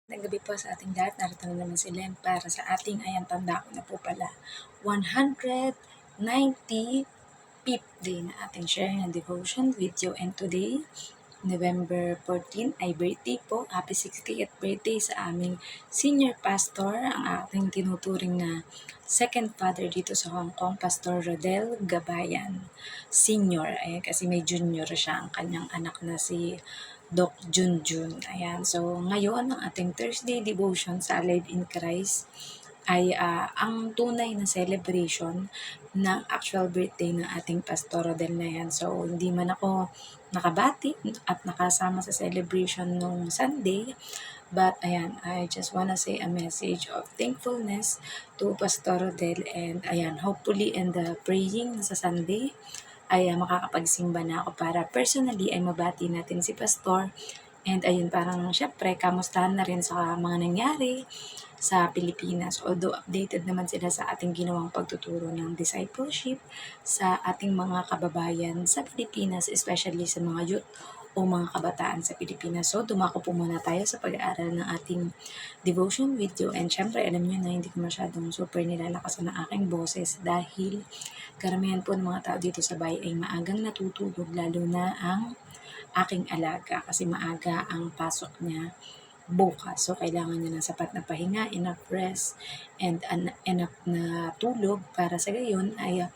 Gabi po sa ating lahat, narito na naman si Len para sa ating, ayan, tanda ko na po pala, 195th day na ating sharing and devotion with you. And today, November 14, ay birthday po. Happy 60th birthday sa aming senior pastor, ang ating tinuturing na second father dito sa Hong Kong, Pastor Rodel Gabayan Senior. Ayan, kasi may junior siya, ang kanyang anak na si Doc Junjun. Ayan, so ngayon ang ating Thursday devotion sa Alive in Christ ay ang tunay na celebration ng actual birthday ng ating Pastor Rodel na yan. So, hindi man ako nakabati at nakasama sa celebration nung Sunday, but ayan, I just wanna say a message of thankfulness to Pastor Rodel, and ayan, hopefully in the praying sa Sunday ay makakapagsimba na ako para personally ay mabati natin si Pastor. And ayun, parang syempre, kamustahan na rin sa mga nangyari sa Pilipinas. Although updated naman sila sa ating ginawang pagtuturo ng discipleship sa ating mga kababayan sa Pilipinas, especially sa mga youth o mga kabataan sa Pilipinas. So, dumako po muna tayo sa pag-aaral ng ating devotion video. And syempre, alam nyo na hindi ko masyadong super nilalakasan ang aking boses dahil karamihan po ng mga tao dito sa bahay ay maagang natutulog, lalo na ang aking alaga kasi maaga ang pasok niya bukas. So, kailangan niya ng sapat na pahinga, enough rest, and enough na tulog para sa gayon ay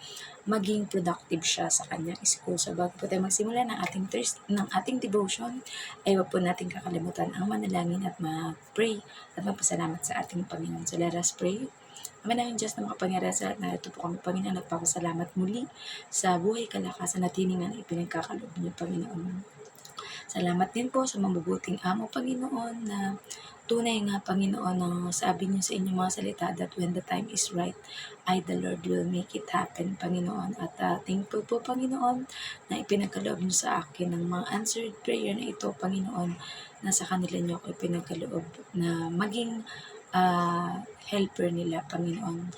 maging productive siya sa kanyang school. So, bago po tayo magsimula ng ating devotion, ay wag po natin kakalimutan ang manalangin at mag-pray at magpasalamat sa ating Panginoon. So, let us pray. Ama namin Diyos na makapangyarihan sa lahat, narito po kami, Panginoon, nagpapasalamat muli sa buhay, kalakasan at hiningan na ipinagkakaloob niyo, Panginoon. Salamat din po sa mabubuting amo, Panginoon, na tunay nga, Panginoon, na sabi niyo sa inyong mga salita that when the time is right, the Lord will make it happen, Panginoon. At thankful po, Panginoon, na ipinagkaloob niyo sa akin ng mga answered prayer na ito, Panginoon, na sa kanila niyo ako ipinagkaloob na maging helper nila, Panginoon.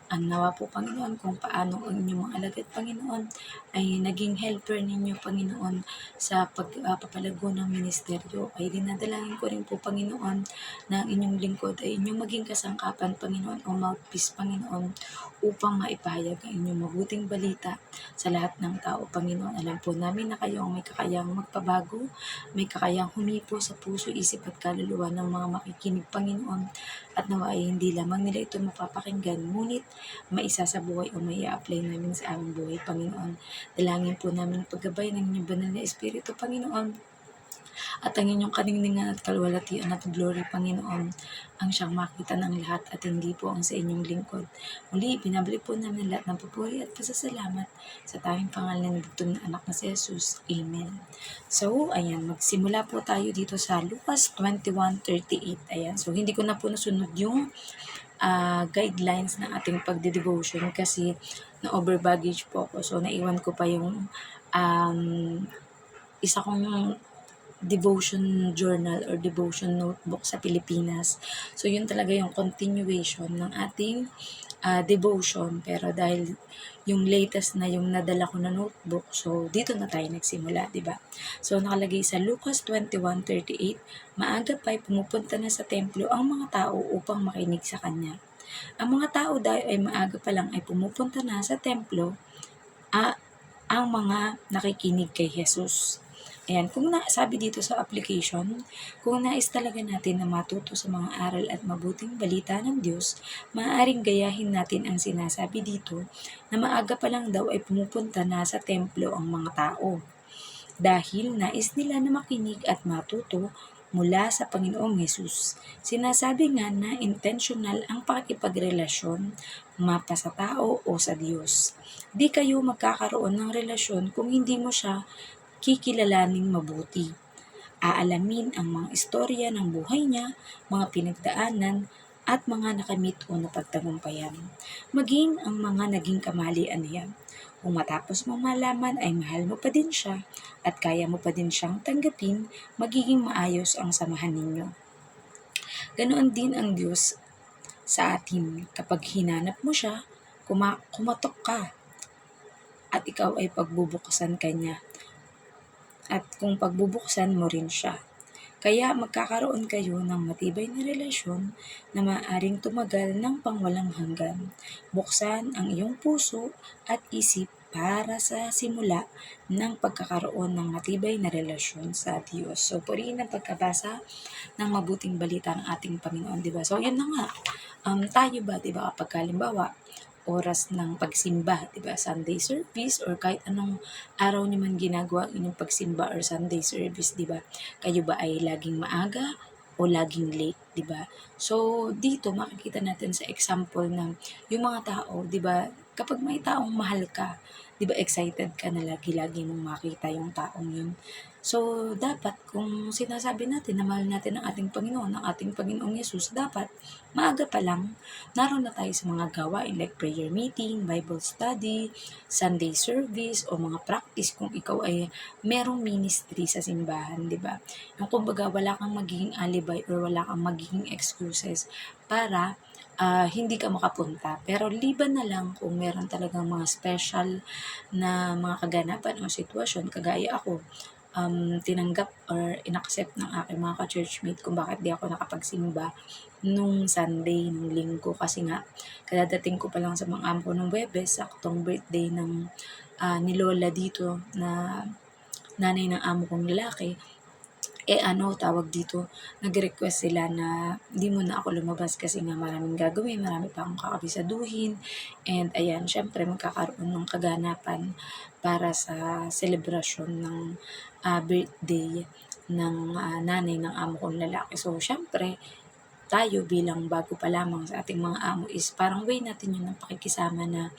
Ang nawa po, Panginoon, kung paano ang inyong mga alagad, Panginoon, ay naging helper ninyo, Panginoon, sa pagpapalago ng ministeryo. Ay dinadalangin ko rin po, Panginoon, na ang inyong lingkod ay inyong maging kasangkapan, Panginoon, o mouthpiece, Panginoon, upang maipahayag ang inyong mabuting balita sa lahat ng tao, Panginoon. Alam po namin na kayo ang may kakayang magpabago, may kakayang humipo sa puso, isip at kaluluwa ng mga makikinig, Panginoon, at nawa ay hindi lamang nila ito mapapakinggan, ngunit maisa sa buhay o may i-apply namin sa aming buhay, Panginoon. Dalangin po namin ang paggabay ng inyong banal na Espiritu, Panginoon, at ang inyong kaningningan at kalwalatian at glory, Panginoon, ang siyang makita ng lahat at hindi po ang sa inyong lingkod. Muli, binabalik po namin lahat ng papuri at pasasalamat sa tanging pangalan ng bugtong na anak na si Jesus. Amen. So, ayan, magsimula po tayo dito sa Lucas 21:38. Ayan, so hindi ko na po nasunod yung guidelines ng ating pagde-devotion kasi na-over baggage po ako. So, naiwan ko pa yung isa kong devotion journal or devotion notebook sa Pilipinas. So, yun talaga yung continuation ng ating devotion. Pero dahil yung latest na yung nadala ko na notebook, so dito na tayo nagsimula, di ba? So, nakalagay sa Lucas 21:38, maaga pa'y pumupunta na sa templo ang mga tao upang makinig sa kanya. Ang mga tao dahil ay maaga pa lang ay pumupunta na sa templo, ang mga nakikinig kay Jesus. Ayan, sabi dito sa application, kung nais talaga natin na matuto sa mga aral at mabuting balita ng Diyos, maaaring gayahin natin ang sinasabi dito na maaga pa lang daw ay pumupunta na sa templo ang mga tao. Dahil nais nila na makinig at matuto mula sa Panginoong Hesus. Sinasabi nga na intentional ang pakikipagrelasyon mapa sa tao o sa Diyos. Di kayo magkakaroon ng relasyon kung hindi mo siya kikilalaning mabuti. Aalamin ang mga istorya ng buhay niya, mga pinagdaanan, at mga nakamit o napagtagumpayan. Maging ang mga naging kamalian niya. Kung matapos mong malaman ay mahal mo pa din siya at kaya mo pa din siyang tanggapin, magiging maayos ang samahan ninyo. Ganoon din ang Diyos sa atin. Kapag hinanap mo siya, kumatok ka at ikaw ay pagbubuksan kanya. At kung pagbubuksan mo rin siya. Kaya magkakaroon kayo ng matibay na relasyon na maaaring tumagal ng pangwalang hanggan. Buksan ang iyong puso at isip para sa simula ng pagkakaroon ng matibay na relasyon sa Diyos. So, purihin ang pagkabasa ng mabuting balita ng ating Panginoon, di ba? So, yun na nga. Tayo ba, di ba, kapag halimbawa, oras ng pagsimba, di ba, Sunday service, or kahit anong araw niyo man ginagawa inyong pagsimba or Sunday service, di ba? Kayo ba ay laging maaga o laging late, di ba? So, dito makikita natin sa example na yung mga tao, di ba, kapag may taong mahal ka, di ba, excited ka na lagi-lagi mong makita yung taong yun. So, dapat kung sinasabi natin na mahal natin ang ating Panginoon, ang ating Panginoong Yesus, dapat maaga pa lang naroon na tayo sa mga gawain like prayer meeting, Bible study, Sunday service, o mga practice kung ikaw ay merong ministry sa simbahan, di ba? Yung kumbaga wala kang magiging alibay or wala kang magiging excuses para hindi ka makapunta. Pero liban na lang kung meron talagang mga special na mga kaganapan o sitwasyon, kagaya ako, tinanggap or inaccept ng aking mga ka-churchmate kung bakit di ako nakapagsimba nung Sunday, nung linggo. Kasi nga, kadadating ko pa lang sa mga amo ko nung Webes, saktong birthday ng ni Lola dito na nanay ng amo kong lalaki. Tawag dito, nag-request sila na di mo na ako lumabas kasi nga maraming gagawin, marami pa akong kakabisaduhin. And ayan, syempre magkakaroon ng kaganapan para sa celebration ng birthday ng nanay ng amo kong lalaki. So, syempre, tayo bilang bago pa lamang sa ating mga amo is parang way natin yun ng pakikisama na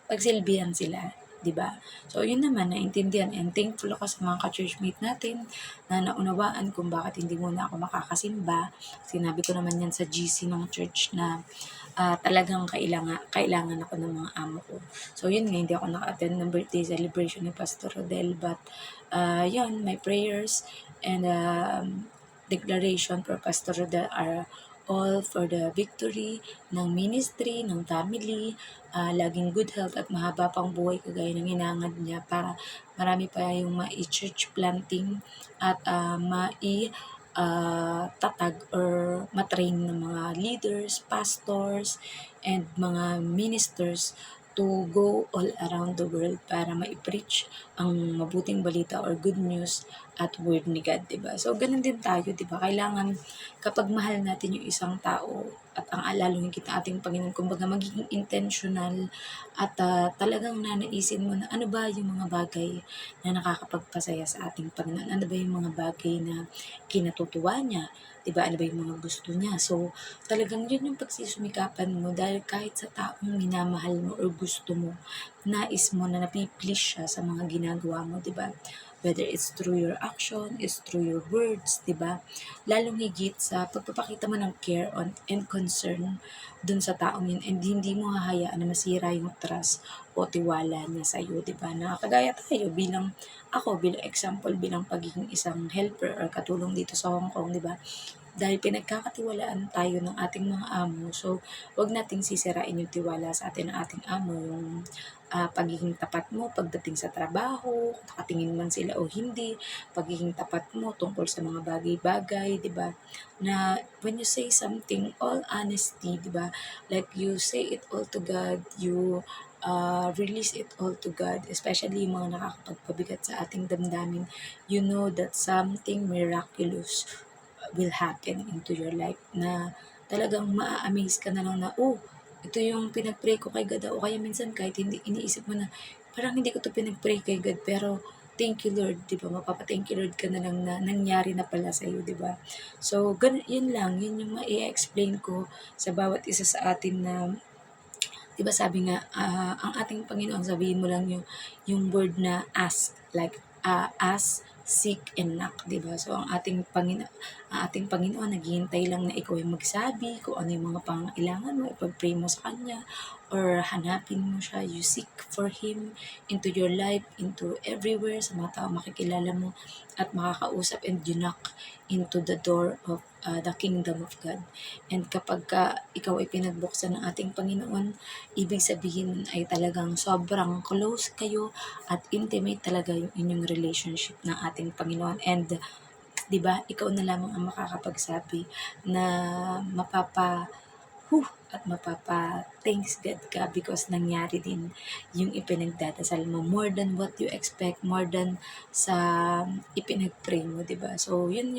pagsilbihan sila, 'di ba? So, yun naman, naintindihan and thankful ako sa mga ka-churchmate natin na naunawaan kung bakit hindi muna ako makakasimba. Sinabi ko naman yan sa GC ng church na talagang kailangan ako ng mga amo ko. So, yun nga, hindi ako naka-attend ng birthday celebration ni Pastor Rodel, but yun, my prayers and declaration for Pastor Rodel are all for the victory ng ministry, ng family, laging good health at mahaba pang buhay kagaya ng hinangad niya para marami pa yung ma-church planting at tatag or matrain ng mga leaders, pastors, and mga ministers to go all around the world para ma-preach ang mabuting balita or good news at word ni God, diba? So, ganun din tayo, diba? Kailangan kapag mahal natin yung isang tao at ang lalo higit ating Panginoon, kumbaga magiging intentional at talagang nanaisin mo na ano ba yung mga bagay na nakakapagpasaya sa ating Panginoon, ano ba yung mga bagay na kinatutuwa niya, diba? Ano ba yung mga gusto niya? So, talagang yun yung pagsusumikapan mo dahil kahit sa taong minamahal mo or gusto mo, nais mo na napiplease siya sa mga ginagawa mo, diba? Whether it's through your action, it's through your words, diba? Lalong higit sa pagpapakita mo ng care and concern dun sa taong yun and hindi mo hahayaan na masira yung trust o tiwala niya sa'yo, diba? Nakakagaya tayo bilang example, bilang pagiging isang helper or katulong dito sa Hong Kong, diba? Dahil pinagkakatiwalaan tayo ng ating mga amo, so wag nating sisirain yung tiwala sa atin ng ating amo, yung pagiging tapat mo pagdating sa trabaho, nakatingin man sila o hindi, pagiging tapat mo tungkol sa mga bagay-bagay, di ba? Na when you say something, all honesty, di ba? Like you say it all to God, you release it all to God, especially yung mga nakakapagpabigat sa ating damdamin, you know that something miraculous will happen into your life na talagang maa-amaze ka na lang na, ito yung pinag-pray ko kay God. O kaya minsan kahit hindi iniisip mo na, parang hindi ko to pinag-pray kay God, pero thank you Lord, di ba? Mapapa-thank you Lord ka na lang na nangyari na pala sa'yo, di ba? So, yun lang, yun yung ma-i-explain ko sa bawat isa sa atin na, di ba sabi nga, ang ating Panginoon, sabihin mo lang yung word na ask, like, ask, seek, and knock, di ba? So, ang ating Panginoon, naghihintay lang na ikaw yung magsabi kung ano yung mga pangailangan mo, ipag-pray mo sa Kanya, or hanapin mo siya, you seek for Him into your life, into everywhere, sa mga tao makikilala mo, at makakausap, and you knock into the door of the kingdom of God. And kapag ikaw ay pinagbuksan ng ating Panginoon, ibig sabihin ay talagang sobrang close kayo at intimate talaga yung inyong relationship ng ating Panginoon. And 'di ba? Ikaw na lamang ang makakapagsabi na at mapapa-thanks God ka because nangyari din yung ipinagdadasal mo. More than what you expect, more than sa ipinag-pray mo, di ba? So, yun.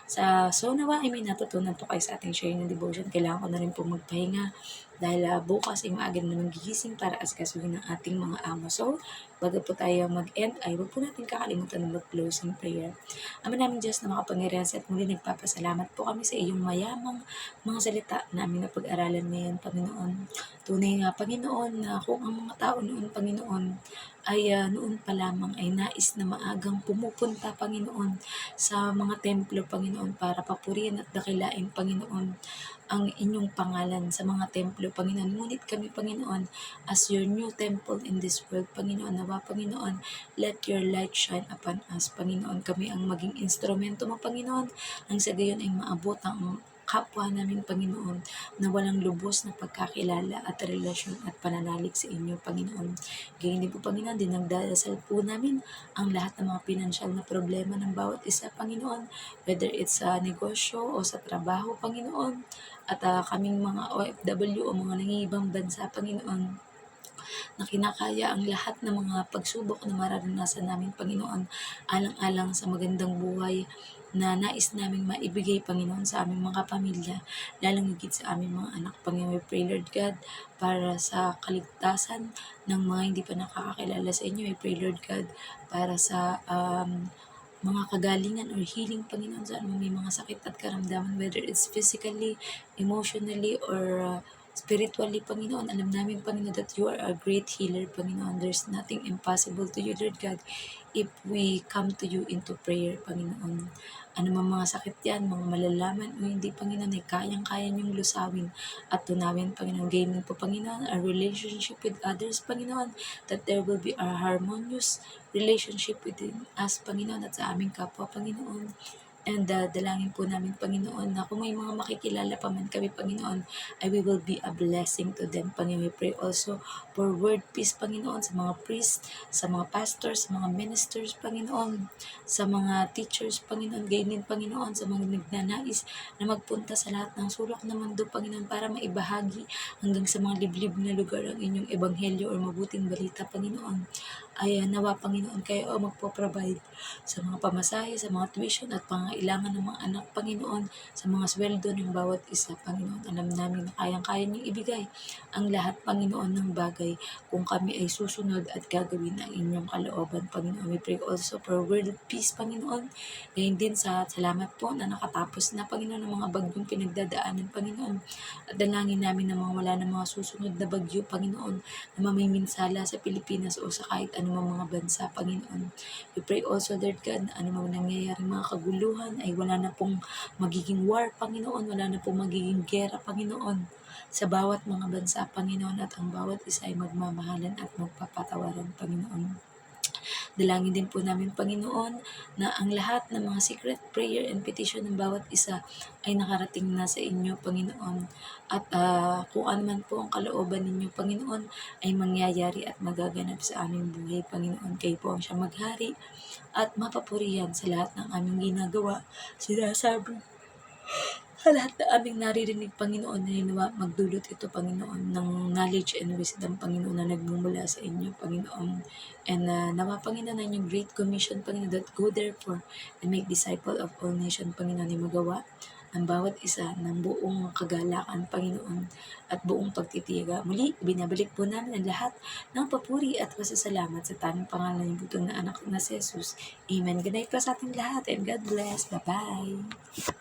So, nawa ay may natutunan po kayo sa ating sharing ng devotion. Kailangan ko na rin po magpahinga dahil bukas ay maaga na naman gigising para asikasuhin ng ating mga amo. So, bago po tayo mag-end, ay huwag po natin kakalimutan ng mag-closing prayer. Ama naming Diyos na makapangyarihan sa at muli nagpapasalamat po kami sa iyong mayamang mga salita na aming napag-aralan ngayon, Panginoon. Tunay nga, Panginoon, na kung ang mga tao noon, Panginoon, ay noon pa lamang ay nais na maagang pumupunta, Panginoon, sa mga templo, Panginoon, para papurihan at dakilain, Panginoon, ang inyong pangalan sa mga templo, Panginoon. Ngunit kami, Panginoon, as your new temple in this world, Panginoon, nawa, Panginoon, let your light shine upon us, Panginoon. Kami ang maging instrumento mo, Panginoon, nang sa gayon ay maabot ang kapwa namin, Panginoon, na walang lubos na pagkakilala at relasyon at pananalig sa inyo, Panginoon. Ganyan din po, Panginoon, dinagdadasal po namin ang lahat ng mga pinansyal na problema ng bawat isa, Panginoon, whether it's sa negosyo o sa trabaho, Panginoon, at kaming mga OFW o mga nangingibang bansa, Panginoon, na kinakaya ang lahat ng mga pagsubok na mararanasan namin, Panginoon, alang-alang sa magandang buhay na nais naming maibigay, Panginoon, sa aming mga pamilya, lalong higit sa aming mga anak, Panginoon. We pray, Lord God, para sa kaligtasan ng mga hindi pa nakakakilala sa inyo. We pray, Lord God, para sa mga kagalingan or healing, Panginoon, saan may mga sakit at karamdaman, whether it's physically, emotionally, or spiritually, Panginoon. Alam namin, Panginoon, that you are a great healer, Panginoon. There's nothing impossible to you, Lord God, if we come to you into prayer, Panginoon. Ano mang mga sakit yan, mga malalaman o hindi, Panginoon, ay kayang-kaya niyong lusawin at tunawin, Panginoon. Gayun po, Panginoon, our relationship with others, Panginoon, that there will be a harmonious relationship within us, Panginoon, at sa aming kapwa, Panginoon. And dalangin po namin, Panginoon, na kung may mga makikilala pa man kami, Panginoon, ay we will be a blessing to them, Panginoon. We pray also for word peace, Panginoon, sa mga priests, sa mga pastors, sa mga ministers, Panginoon, sa mga teachers, Panginoon, gayon din, Panginoon, sa mga nagnanais na magpunta sa lahat ng sulok ng mundo, Panginoon, para maibahagi hanggang sa mga liblib na lugar ang inyong ebanghelyo o mabuting balita, Panginoon. Ay nawa, Panginoon, kayo magpo-provide sa mga pamasahe, sa mga tuition at pangailangan ng mga anak, Panginoon, sa mga sweldo ng bawat isa, Panginoon. Alam namin na kayang-kaya niyong ibigay ang lahat, Panginoon, ng bagay kung kami ay susunod at gagawin ang inyong kalooban, Panginoon. We pray also for world peace, Panginoon. Ngayon din sa salamat po na nakatapos na, Panginoon, ng mga bagyong pinagdadaanan, Panginoon. At dalangin namin na mga wala ng mga susunod na bagyo, Panginoon, na mamiminsala sa Pilipinas o sa kahit anumang mga bansa, Panginoon. We pray also, Lord God, na anumang nangyayaring mga kaguluhan ay wala na pong magiging war, Panginoon, wala na pong magiging gera, Panginoon, sa bawat mga bansa, Panginoon, at ang bawat isa ay magmamahalan at magpapatawaran, Panginoon. Dalangin din po namin, Panginoon, na ang lahat ng mga secret prayer and petition ng bawat isa ay nakarating na sa inyo, Panginoon. At kung ano man po ang kalooban ninyo, Panginoon, ay mangyayari at magaganap sa aming buhay, Panginoon. Kayo po ang siya maghari at mapapurihan sa lahat ng aming ginagawa, sinasabi, sa lahat na aming naririnig, Panginoon, na nawa magdulot ito, Panginoon, ng knowledge and wisdom, Panginoon, na nagmumula sa inyo, Panginoon. And nawa, Panginoon, na inyong great commission, Panginoon, that go therefore and make disciple of all nations, Panginoon, ay magawa ng bawat isa ng buong kagalakan, Panginoon, at buong pagtitiyaga. Muli, binabalik po namin ang lahat ng papuri at pasasalamat sa tanging pangalan ng butong na anak na si Jesus. Amen. Good night po sa ating lahat and God bless. Bye-bye.